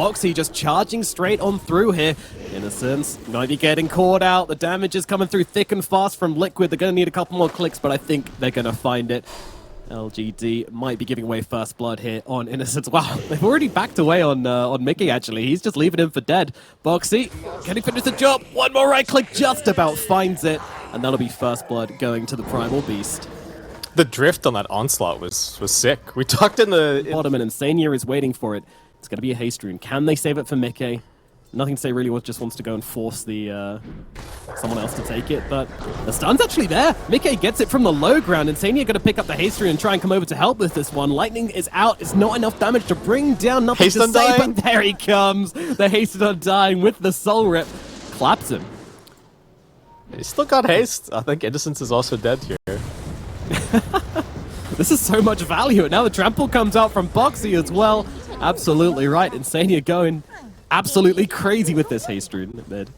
Boxy just charging straight on through here. Innocence might be getting caught out. The damage is coming through thick and fast from Liquid. They're going to need a couple more clicks, but I think they're going to find it. LGD might be giving away first blood here on Innocence. Wow, they've already backed away on Mickey, actually. He's just leaving him for dead. Boxy, can he finish the job? One more right click, just about finds it. And that'll be first blood going to the Primal Beast. The drift on that onslaught was sick. We talked in the... Bottom, and Insania is waiting for it. It's going to be a haste rune. Can they save it for Mickey? Nothing to say really, just wants to go and force the someone else to take it, but the stun's actually there. Mickey gets it from the low ground. Insania going to pick up the haste rune and try and come over to help with this one. Lightning is out. It's not enough damage to bring down, nothing Haste to say, undying. but there he comes. The Hasted Undying with the soul rip. Claps him. He still got haste. I think Innocence is also dead here. This is so much value, and now the trample comes out from Boxy as well. Absolutely right. Insania going absolutely crazy with this haste rune in mid.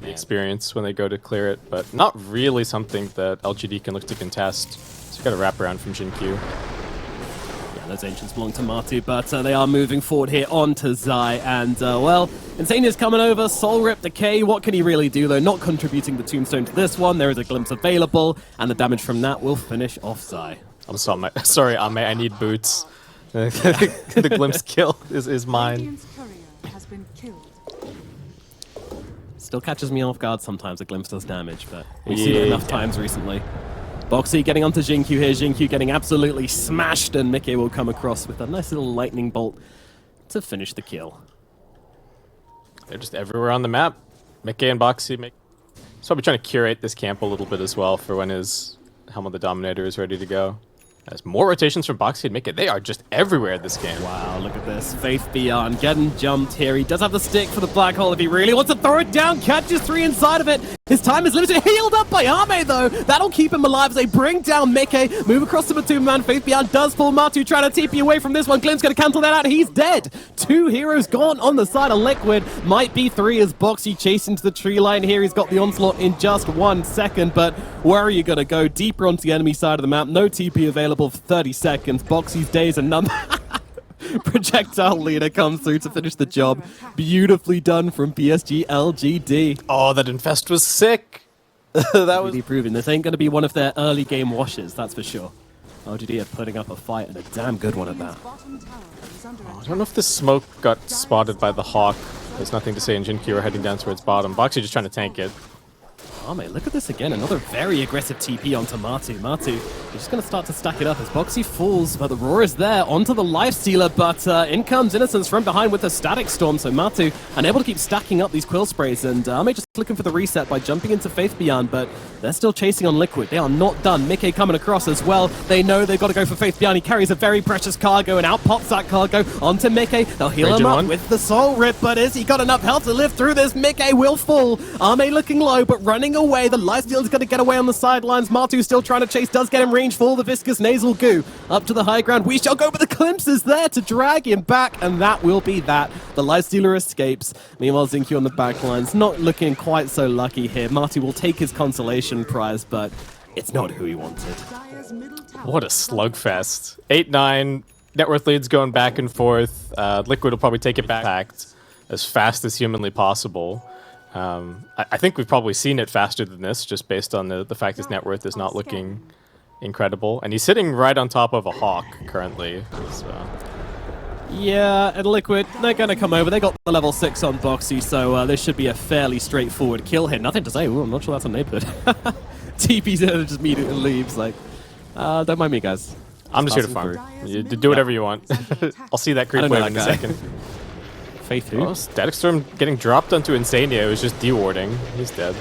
The experience when they go to clear it, but not really something that LGD can look to contest. So you got to wrap around from Jin-Q. Yeah, those Ancients belong to Matu, but they are moving forward here on to Zai, and well, Insania's coming over, Soul Rip, Decay. What can he really do though? Not contributing the Tombstone to this one. There is a glimpse available, and the damage from that will finish off Zai. I'm sorry, Ame, I need boots. The glimpse kill is mine. Still catches me off guard sometimes, a glimpse does damage, but we've seen it enough times recently. Boxy getting onto Jin-Q here, Jin-Q getting absolutely smashed, and Mickey will come across with a nice little lightning bolt to finish the kill. They're just everywhere on the map. Mickey and Boxy. So I'll be trying to curate this camp a little bit as well for when his Helm of the Dominator is ready to go. As more rotations from Boxy and Mickey. They are just everywhere this game. Wow, look at this. Faith Beyond getting jumped here. He does have the stick for the black hole if he really wants to throw it down. Catches 3 inside of it. His time is limited. Healed up by Ame, though. That'll keep him alive as they bring down Mickey. Move across to Batum Man. Faith Beyond does pull Matu, trying to TP away from this one. Glim's going to cancel that out. He's dead. 2 heroes gone on the side of Liquid. Might be 3 as Boxy chasing to the tree line here. He's got the onslaught in just 1 second, but where are you going to go? Deeper onto the enemy side of the map. No TP available for 30 seconds. Boxy's days are numbered. Projectile leader comes through to finish the job. Beautifully done from PSG.LGD. Oh, that infest was sick. That was really proving this ain't going to be one of their early game washes, that's for sure. LGD are putting up a fight, and a damn good one at that. I don't know if this smoke got spotted by the Hawk. There's nothing to say, and Jin-Q are heading down towards bottom. Boxy just trying to tank it. Oh mate, look at this again. Another very aggressive TP onto Matu. Matu is just going to start to stack it up as Boxy falls, but the Roar is there onto the Lifestealer, but in comes Innocence from behind with a Static Storm, so Matu unable to keep stacking up these Quill Sprays, and Ame just looking for the reset by jumping into Faith Beyond, but they're still chasing on Liquid. They are not done. Mickey coming across as well. They know they've got to go for Faith Beyond. He carries a very precious cargo, and out pops that cargo onto Mickey. They'll heal him up with the Soul Rip, but is he got enough health to live through this? Mickey will fall. Ame looking low, but running away. The Lifestealer's going to get away on the sidelines. Matu still trying to chase, does get him range for the Viscous Nasal Goo. Up to the high ground. We shall go, but the glimpse is there to drag him back, and that will be that. The Lifestealer escapes. Meanwhile, Xingqiu on the backlines, not looking quite so lucky here. Matu will take his consolation prize, but it's not who he wanted. What a slugfest. 8-9, net worth leads going back and forth. Liquid will probably take it back as fast as humanly possible. I think we've probably seen it faster than this, just based on the fact his net worth is not looking incredible. And he's sitting right on top of a Hawk currently. So. Yeah, and Liquid, they're going to come over. They got the level 6 on Boxy, so this should be a fairly straightforward kill here. Nothing to say. Ooh, I'm not sure that's a neighborhood. TP's in and just immediately leaves. Like, don't mind me, guys. I'm just here to farm. You do whatever you want. I'll see that creep wave in a second. Faith who? Oh, Static Storm getting dropped onto Insania. It was just dewarding. He's dead.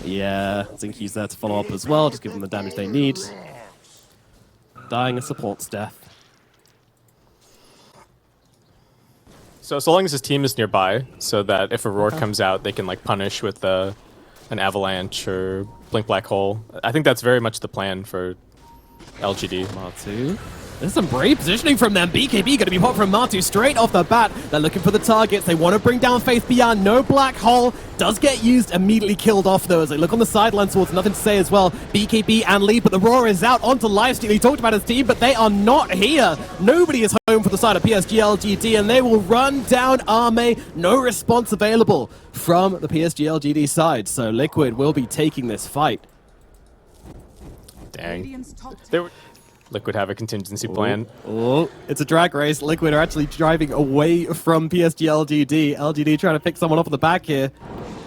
Yeah, Xingqiu's there to follow up as well. Just give them the damage they need. Dying a support's death. So long as his team is nearby, so that if a Roar comes out, they can like punish with an Avalanche or Blink Black Hole. I think that's very much the plan for LGD. Matu. There's some brave positioning from them. BKB going to be popped from Matu straight off the bat. They're looking for the targets. They want to bring down Faith Beyond. No black hole. Does get used, immediately killed off though as they look on the sideline towards nothing to say as well. BKB and Lee, but the Roar is out onto Lifesteal. He talked about his team, but they are not here. Nobody is home for the side of PSG.LGD, and they will run down Arme. No response available from the PSG.LGD side. So Liquid will be taking this fight. Dang. Liquid have a contingency plan. Oh, it's a drag race. Liquid are actually driving away from PSG.LGD. LGD trying to pick someone off of the back here.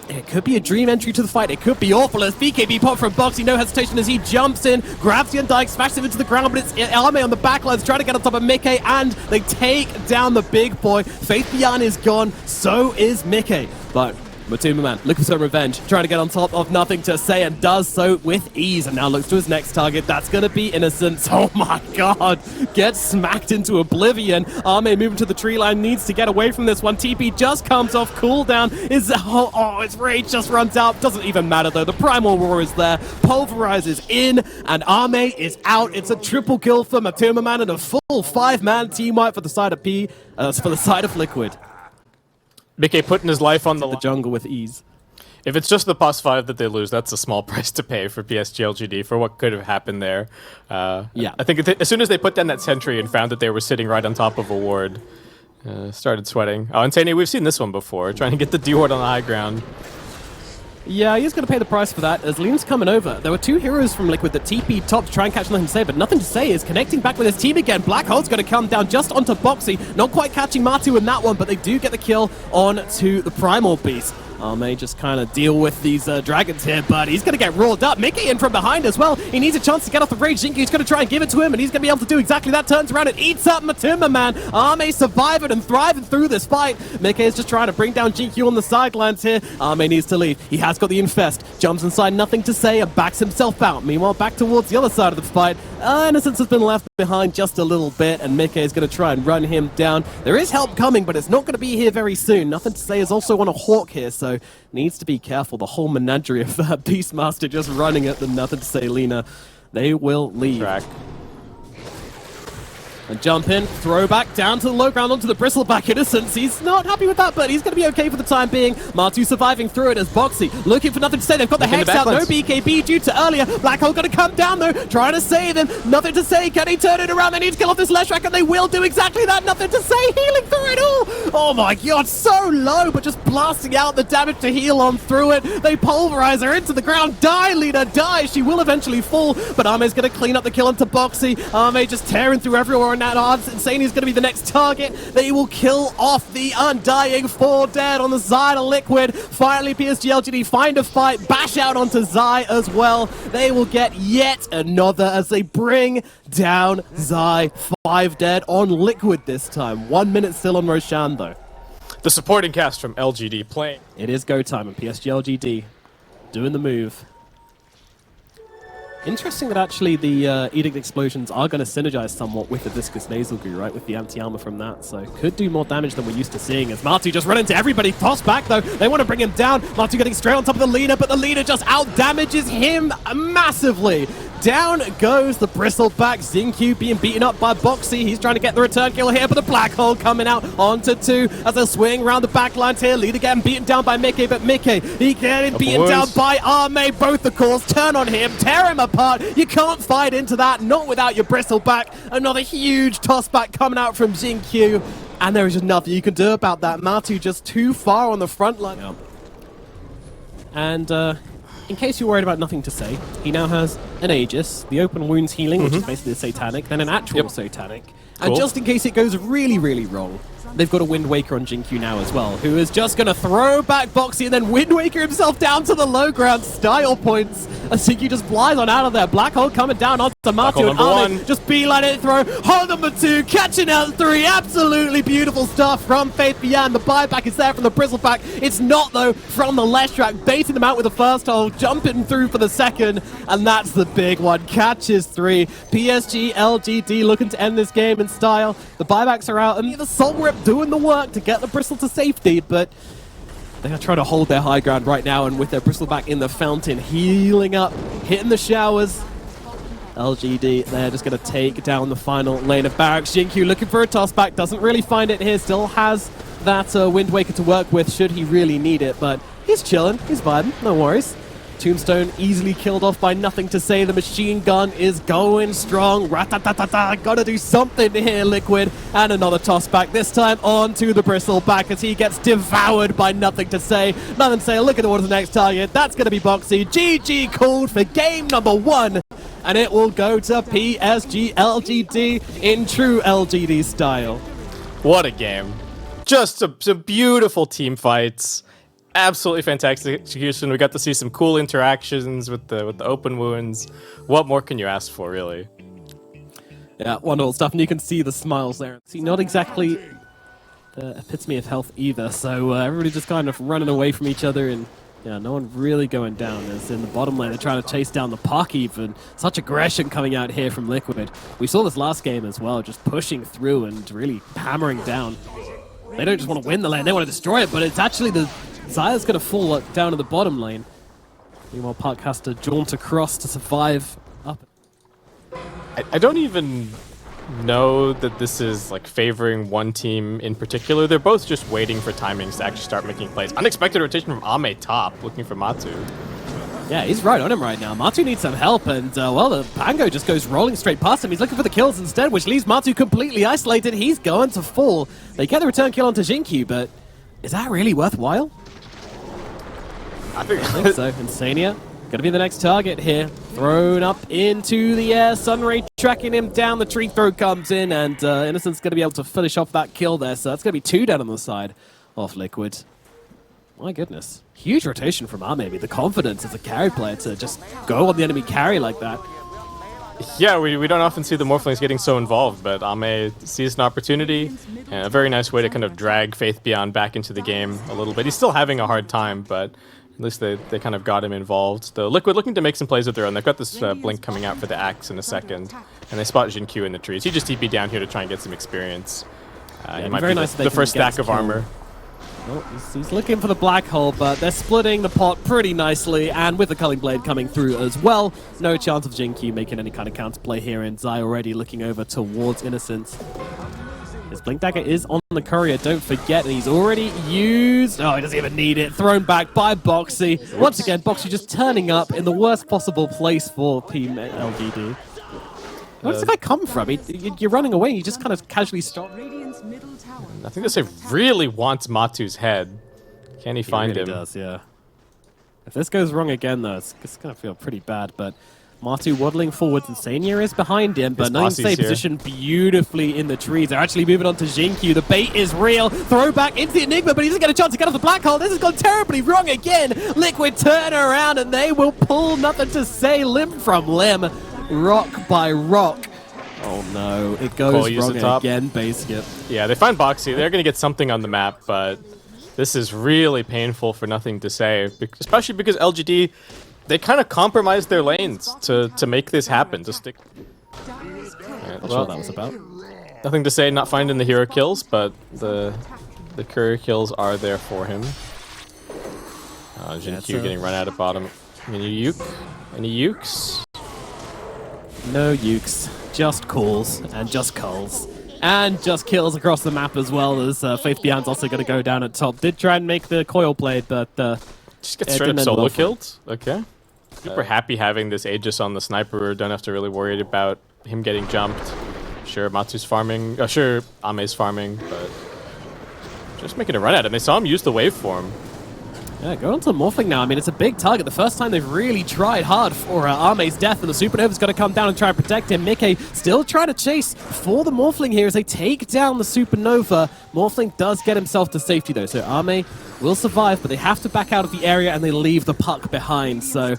It could be a dream entry to the fight. It could be awful as BKB pop from Boxy. No hesitation as he jumps in, grabs the Undying, smashes him into the ground, but it's Arme on the backlines trying to get on top of Mickey, and they take down the big boy. Faith Beyond is gone. So is Mickey. But Matuma Man looking for some revenge, trying to get on top of nothing to say, and does so with ease, and now looks to his next target. That's going to be Innocence. Oh my god, gets smacked into oblivion. Arme moving to the tree line, needs to get away from this one. TP just comes off cooldown. Its rage just runs out. Doesn't even matter though. The Primal Roar is there, pulverizes in, and Arme is out. It's a triple kill for Matuma Man and a full 5-man team wipe for the side of Liquid. Mickey putting his life on the jungle with ease. If it's just the +5 that they lose, that's a small price to pay for PSG.LGD for what could have happened there. Yeah. I think as soon as they put down that sentry and found that they were sitting right on top of a ward, started sweating. Oh, and Tani, we've seen this one before, trying to get the D-ward on the high ground. Yeah, he's going to pay the price for that as Liam's coming over. There were two heroes from Liquid that TP top to try and catch Nothing to Say, but Nothing to Say is connecting back with his team again. Black Hole's going to come down just onto Boxy. Not quite catching Matu in that one, but they do get the kill onto the Primal Beast. May just kind of deal with these dragons here, but he's going to get rolled up. Mickey in from behind as well. He needs a chance to get off the rage. Jinky's going to try and give it to him, and he's going to be able to do exactly that. Turns around and eats up Matuma Man. Arme surviving and thriving through this fight. Mickey is just trying to bring down Jinkyu on the sidelines here. Arme needs to leave. He has got the Infest. Jumps inside, Nothing to Say, and backs himself out. Meanwhile, back towards the other side of the fight. Innocence has been left behind just a little bit, and Mickey is going to try and run him down. There is help coming, but it's not going to be here very soon. Nothing to Say is also on a Hawk here, so needs to be careful. The whole menagerie of Beastmaster just running at the Nothing to Say Lina. They will leave. Track. And jump in, throw back down to the low ground onto the Bristleback Innocence. He's not happy with that, but he's going to be okay for the time being. Matu surviving through it as Boxy looking for Nothing to Say. They've got the Hex out, no BKB due to earlier. Black Hole going to come down though, trying to save him. Nothing to Say, can he turn it around? They need to kill off this Leshrac, and they will do exactly that. Nothing to Say, healing through it all. Oh my god, so low, but just blasting out the damage to heal on through it. They pulverize her into the ground. Die, Lina, die. She will eventually fall, but Arme's going to clean up the kill onto Boxy. Arme just tearing through everywhere. And that odds insane is going to be the next target. They will kill off the Undying 4 dead on the side of Liquid. Finally, PSG.LGD find a fight, bash out onto Zai as well. They will get yet another as they bring down Zai. 5 dead on Liquid this time. 1 minute still on Roshan though. The supporting cast from LGD playing. It is go time, and PSG.LGD doing the move. Interesting that actually the Edict Explosions are going to synergize somewhat with the Discus Nasal Goo, right? With the anti-armor from that. So could do more damage than we're used to seeing as Matu just run into everybody. Toss back though. They want to bring him down. Matu getting straight on top of the leader, but the leader just out-damages him massively. Down goes the Bristleback. Xingqiu being beaten up by Boxy. He's trying to get the return kill here, but the Black Hole coming out onto 2 as they swing around the back lines here. Leader getting beaten down by Mickey, but Mickey, he getting beaten down by Arme. Both, of course, turn on him, tear him apart. You can't fight into that, not without your Bristleback. Another huge tossback coming out from Xingqiu, and there is just nothing you can do about that. Matu just too far on the front line. Yep. And, in case you're worried about Nothing to Say, he now has an Aegis, the Open Wounds Healing, which is basically a Satanic, then an actual Satanic. Cool. And just in case it goes really, really wrong, they've got a Wind Waker on Jinkyu now as well, who is just going to throw back Boxy and then Wind Waker himself down to the low ground. Style points as Jinkyu just flies on out of there. Black Hole coming down onto Matu, and Arne just beeline it throw. Hold number 2, catching out 3. Absolutely beautiful stuff from Faith Beyond. The buyback is there from the Bristleback. It's not, though, from the Leshrac. Baiting them out with the first hole, jumping through for the second, and that's the big one. Catches 3. PSG.LGD looking to end this game in style. The buybacks are out, and the Soul Rip doing the work to get the Bristle to safety, but they are trying to hold their high ground right now, and with their Bristleback in the fountain, healing up, hitting the showers. LGD, they're just going to take down the final lane of barracks. Jinkyu looking for a toss back, doesn't really find it here, still has that Wind Waker to work with should he really need it, but he's chilling, he's vibing, no worries. Tombstone easily killed off by Nothing to Say. The machine gun is going strong. Ratatatata, gotta do something here, Liquid. And another toss back, this time onto the Bristleback as he gets devoured by Nothing to Say. Nothing to Say, looking towards the next target. That's gonna be Boxy. GG called for game number 1. And it will go to PSG.LGD in true LGD style. What a game. Just some beautiful team fights. Absolutely fantastic execution. We got to see some cool interactions with the open wounds. What more can you ask for, really? Yeah, wonderful stuff, and you can see the smiles there. See, not exactly the epitome of health either, so everybody just kind of running away from each other, and yeah, no one really going down. As in the bottom lane, they're trying to chase down the puck even. Such aggression coming out here from Liquid. We saw this last game as well, just pushing through and really hammering down. They don't just want to win the lane, they want to destroy it, but it's actually the Zaya's going to fall down to the bottom lane. Meanwhile, Puck has to jaunt across to survive up. I don't even know that this is like favoring one team in particular. They're both just waiting for timings to actually start making plays. Unexpected rotation from Ame top, looking for Matu. Yeah, he's right on him right now. Matu needs some help, and well, the Pango just goes rolling straight past him. He's looking for the kills instead, which leaves Matu completely isolated. He's going to fall. They get the return kill onto Jinkyu, but is that really worthwhile? I think so. Insania gonna be the next target here. Thrown up into the air. Sunray tracking him down. The tree throw comes in, and Innocent's gonna be able to finish off that kill there. So that's gonna be 2 down on the side of Liquid. My goodness. Huge rotation from Ame. The confidence as a carry player to just go on the enemy carry like that. Yeah, we don't often see the Morphlings getting so involved, but Ame sees an opportunity, and a very nice way to kind of drag Faith Beyond back into the game a little bit. He's still having a hard time, but at least they kind of got him involved. The Liquid looking to make some plays of their own. They've got this Blink coming out for the Axe in a second, and they spot Jinkyu in the trees. He just TP'd down here to try and get some experience. He might be the first stack of armor. Well, he's looking for the black hole, but they're splitting the pot pretty nicely, and with the Culling Blade coming through as well, no chance of Jinkyu making any kind of counterplay here, and Zai already looking over towards Innocence. His Blink Dagger is on the courier, don't forget, and he's already used... Oh, he doesn't even need it. Thrown back by Boxy. Once again, Boxy just turning up in the worst possible place for PSG.LGD. Where does the guy come from? You're running away, and you just kind of casually stop. I think this guy really wants Matu's head. Can he find him? He does, yeah. If this goes wrong again, though, it's going to feel pretty bad, but Matu waddling forwards, and Sania is behind him, but Nothing to Say positioned beautifully in the trees. They're actually moving on to Jinkyu. The bait is real. Throw back into the Enigma, but he doesn't get a chance to get off the black hole. This has gone terribly wrong again. Liquid turn around, and they will pull Nothing to Say limb from limb, rock by rock. Oh no, it goes wrong again, basically. Yeah, they find Boxy. They're going to get something on the map, but this is really painful for Nothing to Say, especially because LGD, they kind of compromised their lanes to make this happen, to stick. Not sure what that was about. Nothing to Say, not finding the hero kills, but the courier kills are there for him. Jinkyu getting run out of bottom. Any ukes? No ukes. Just calls and just culls. And just kills across the map as well, as Faith Beyond's also going to go down at top. Did try and make the coil blade, but just get straight up solo killed. Okay. Super happy having this Aegis on the sniper. Don't have to really worry about him getting jumped. Sure, Matu's farming. Sure, Ame's farming, but just making a run at him. They saw him use the waveform. Yeah, go on to Morphling now. I mean, it's a big target. The first time they've really tried hard for Ame's death, and the Supernova's got to come down and try and protect him. Mickey still trying to chase for the Morphling here as they take down the Supernova. Morphling does get himself to safety, though, so Ame will survive, but they have to back out of the area, and they leave the puck behind, so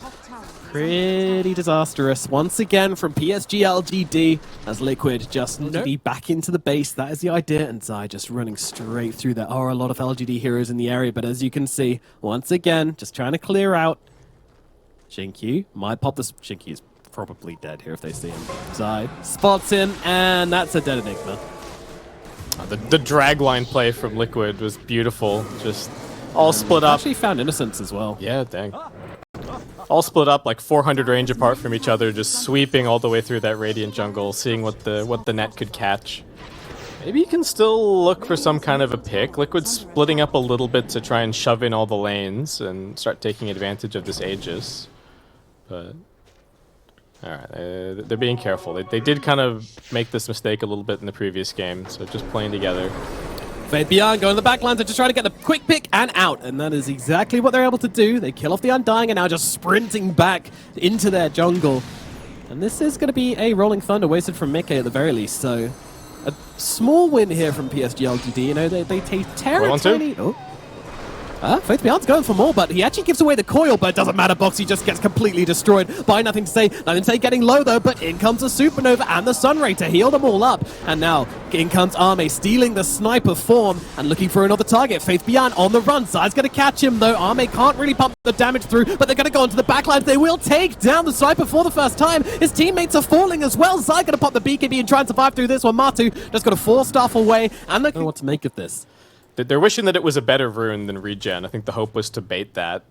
pretty disastrous once again from PSG.LGD as Liquid just need to be back into the base. That is the idea, and Zai just running straight through. There are a lot of LGD heroes in the area, but as you can see, once again, just trying to clear out. Jinkyu might pop this. Jinkyu's probably dead here if they see him. Zai spots him, and that's a dead Enigma. The drag line play from Liquid was beautiful. Just all split up. Actually found Innocence as well. Yeah, dang. all split up like 400 range apart from each other, just sweeping all the way through that Radiant jungle, seeing what the net could catch. Maybe you can still look for some kind of a pick. Liquid splitting up a little bit to try and shove in all the lanes and start taking advantage of this Aegis. But alright, they're being careful. They did kind of make this mistake a little bit in the previous game, so just playing together. Fade Beyond going to the backlines and just trying to get the quick pick and out, and that is exactly what they're able to do. They kill off the Undying and now just sprinting back into their jungle. And this is going to be a Rolling Thunder wasted from Mickey at the very least, so a small win here from PSG.LGD. You know, they take Terra tiny. Faith Beyond's going for more, but he actually gives away the coil, but it doesn't matter. Boxy just gets completely destroyed by Nothing to Say. Nothing to Say getting low, though, but in comes a Supernova and the Sunray to heal them all up. And now, in comes Arme, stealing the sniper form and looking for another target. Faith Beyond on the run. Zai's going to catch him, though. Arme can't really pump the damage through, but they're going to go into the backlines. They will take down the sniper for the first time. His teammates are falling as well. Zai going to pop the BKB and try and survive through this one. Matu just got to force stuff away, and look what to make of this. They're wishing that it was a better rune than regen. I think the hope was to bait that.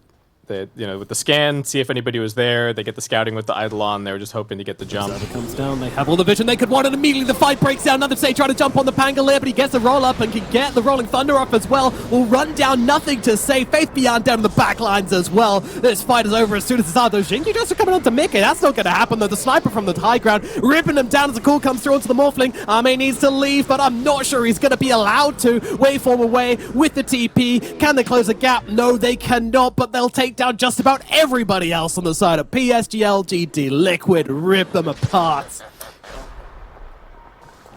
That, you know, with the scan, see if anybody was there. They get the scouting with the Eidolon. They were just hoping to get the jump. It comes down. They have all the vision they could want, and immediately the fight breaks down. Nothing to Say trying to jump on the Pangolier, but he gets a roll up and can get the Rolling Thunder off as well. Will run down. Nothing to Say. Faith Beyond down the back lines as well. This fight is over as soon as it's out. Those Jinky just are coming on to Mickey. That's not going to happen though. The sniper from the high ground ripping them down as the call comes through onto the Morphling. Arme needs to leave, but I'm not sure he's going to be allowed to. Waveform away with the TP. Can they close the gap? No, they cannot, but they'll take down just about everybody else on the side of PSG.LGD. Liquid rip them apart.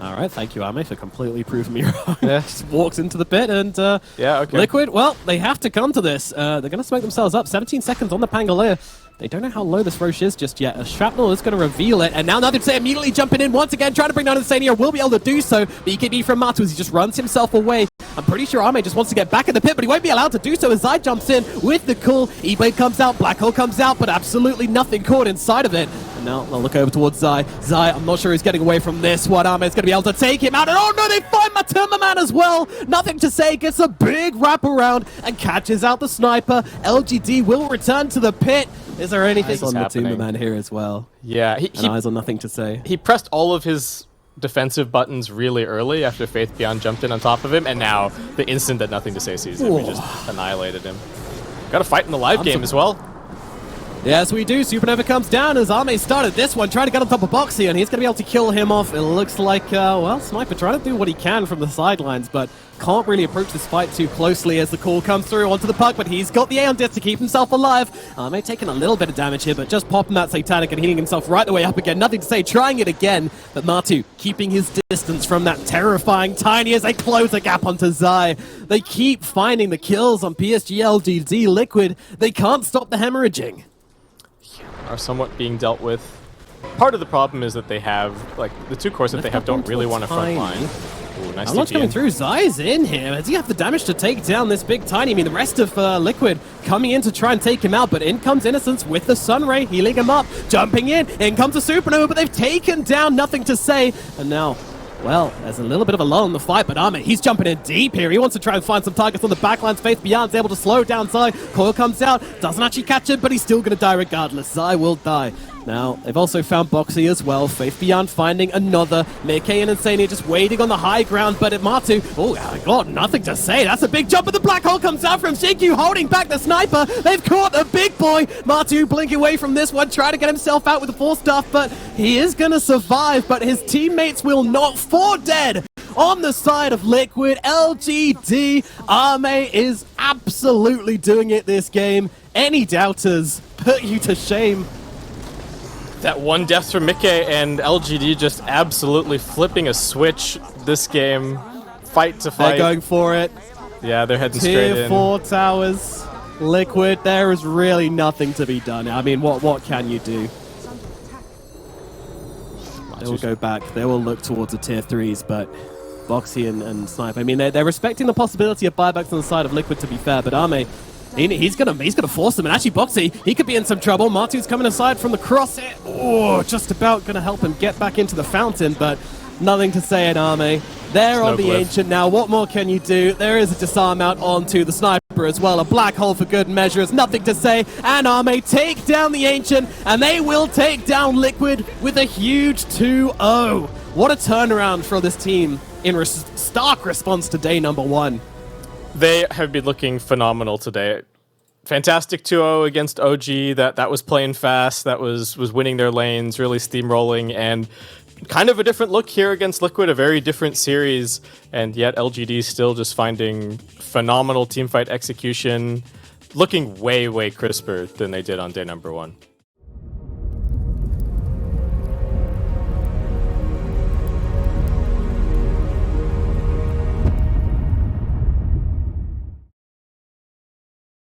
Alright, thank you, Ame, for completely proving me wrong. Yeah. Just walks into the pit and yeah, okay. Liquid, well, they have to come to this. They're going to smoke themselves up. 17 seconds on the Pangolier. They don't know how low this Roche is just yet. A Shrapnel is going to reveal it, and now Nothing to Say immediately jumping in once again, trying to bring down Insania. Will be able to do so. BKB from Matu as he just runs himself away. I'm pretty sure Arme just wants to get back in the pit, but he won't be allowed to do so as Zai jumps in with the cool. E-Blade comes out, Black Hole comes out, but absolutely nothing caught inside of it. And now they'll look over towards Zai. Zai, I'm not sure he's getting away from this one. Arme is going to be able to take him out, and oh no, they find Matuma Man as well. Nothing to Say gets a big wraparound and catches out the sniper. LGD will return to the pit. Is there anything on Matuma Man here as well? Yeah, eyes on Nothing to Say. He pressed all of his defensive buttons really early after Faith Beyond jumped in on top of him, and now the instant that Nothing to Say sees him, he just annihilated him. Got to fight in the live game as well. Yes, we do. Supernova comes down as Arme started this one, trying to get on top of Boxy, and he's going to be able to kill him off. It looks like, well, Sniper trying to do what he can from the sidelines, but can't really approach this fight too closely as the call comes through onto the puck, but he's got the Aeon Disc to keep himself alive. Arme taking a little bit of damage here, but just popping that Satanic and healing himself right the way up again. Nothing to Say, trying it again, but Matu keeping his distance from that terrifying Tiny as they close the gap onto Zai. They keep finding the kills on PSG.LGD. Liquid, they can't stop the hemorrhaging. Are somewhat being dealt with. Part of the problem is that they have, like, the two cores that they have don't really want a front line. Ooh, nice TP coming through. Zai's in here. Does he have the damage to take down this big Tiny? I mean, the rest of Liquid coming in to try and take him out, but in comes Innocence with the Sunray, healing him up, jumping in comes a Supernova, but they've taken down Nothing to Say, and now, well, there's a little bit of a lull in the fight, but Arme, he's jumping in deep here. He wants to try and find some targets on the backlines. Faith Beyond's able to slow down Zai. Coil comes out, doesn't actually catch it, but he's still going to die regardless. Zai will die. Now, they've also found Boxy as well. Faith Beyond finding another. Mickey and Insania just waiting on the high ground, but at Matu, oh my god, Nothing to Say. That's a big jump, but the Black Hole comes out from Shinkyu holding back the sniper. They've caught the big boy. Matu blinking away from this one, trying to get himself out with the full stuff, but he is going to survive, but his teammates will not. 4 dead on the side of Liquid. LGD. Arme is absolutely doing it this game. Any doubters, put you to shame. That one death from Mickey and LGD just absolutely flipping a switch this game. Fight to fight. They're going for it. Yeah, they're heading straight in. Tier 4 towers. Liquid, there is really nothing to be done. I mean, what can you do? They will go back. They will look towards the tier 3s, but Boxy and Snipe, I mean, they're respecting the possibility of buybacks on the side of Liquid, to be fair, but Arme, he's gonna force them, and actually Boxy, he could be in some trouble. Matu's coming aside from the cross. Oh, just about gonna help him get back into the fountain, but Nothing to Say at Arme. They're on the Ancient now. What more can you do? There is a disarm out onto the Sniper. Crisper as well. A black hole for good measure is nothing to say. And Arme take down the Ancient, and they will take down Liquid with a huge 2-0. What a turnaround for this team in stark response to day number 1. They have been looking phenomenal today. Fantastic 2-0 against OG. That was playing fast. That was winning their lanes, really steamrolling, and kind of a different look here against Liquid, a very different series, and yet LGD still just finding phenomenal teamfight execution, looking way, way crisper than they did on day number 1.